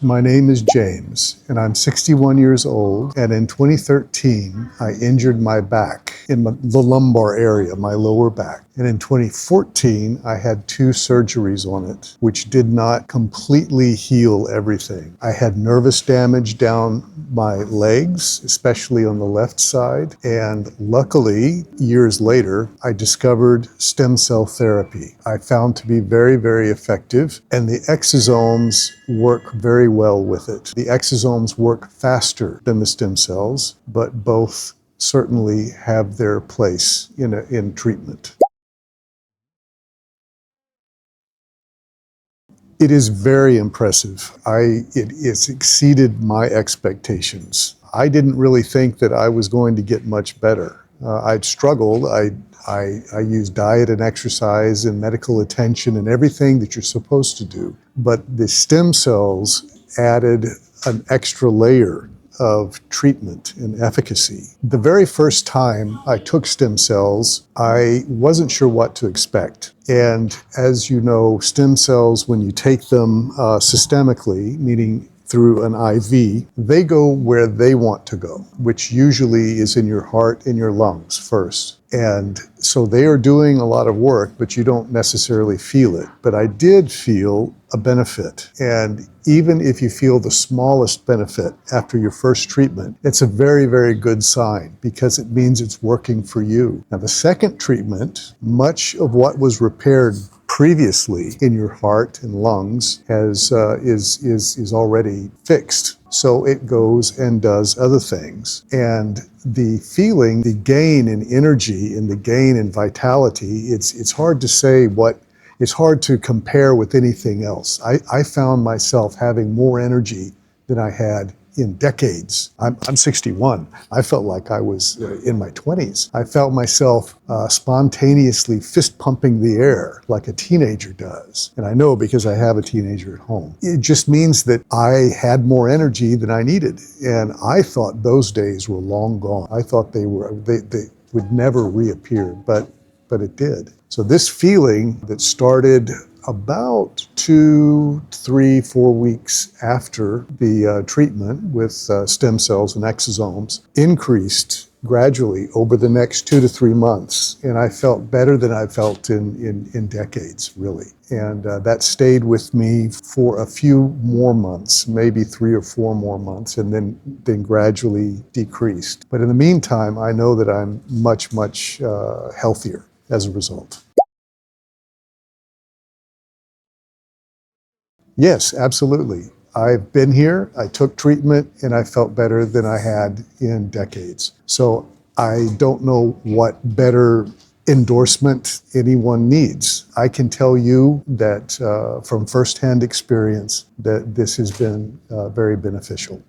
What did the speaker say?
My name is James, and I'm 61 years old, and in 2013, I injured my back in the lumbar area, my lower back. And in 2014, I had 2 surgeries on it, which did not completely heal everything. I had nervous damage down my legs, especially on the left side, and luckily, years later, I discovered stem cell therapy. I found to be very, very effective, and the exosomes work very well with it. The exosomes work faster than the stem cells, but both certainly have their place in treatment. It is very impressive. It's exceeded my expectations. I didn't really think that I was going to get much better. I'd struggled. I used diet and exercise and medical attention and everything that you're supposed to do. But the stem cells added an extra layer of treatment and efficacy. The very first time I took stem cells, I wasn't sure what to expect. And as you know, stem cells, when you take them systemically, meaning through an IV, they go where they want to go, which usually is in your heart and your lungs first. And so they are doing a lot of work, but you don't necessarily feel it. But I did feel a benefit. And even if you feel the smallest benefit after your first treatment, it's a very, very good sign because it means it's working for you. Now, the second treatment, much of what was repaired previously in your heart and lungs is already fixed. So it goes and does other things. And the feeling, the gain in energy and the gain in vitality, it's hard to say it's hard to compare with anything else. I found myself having more energy than I had in decades. I'm 61. I felt like I was in my 20s. I felt myself spontaneously fist pumping the air like a teenager does. And I know because I have a teenager at home. It just means that I had more energy than I needed. And I thought those days were long gone. I thought they would never reappear, but it did. So this feeling that started about 2, 3, 4 weeks after the treatment with stem cells and exosomes increased gradually over the next 2 to 3 months. And I felt better than I felt in decades, really. And that stayed with me for a few more months, maybe 3 or 4 more months, and then gradually decreased. But in the meantime, I know that I'm much, much healthier as a result. Yes, absolutely. I've been here, I took treatment, and I felt better than I had in decades. So I don't know what better endorsement anyone needs. I can tell you that from firsthand experience that this has been very beneficial.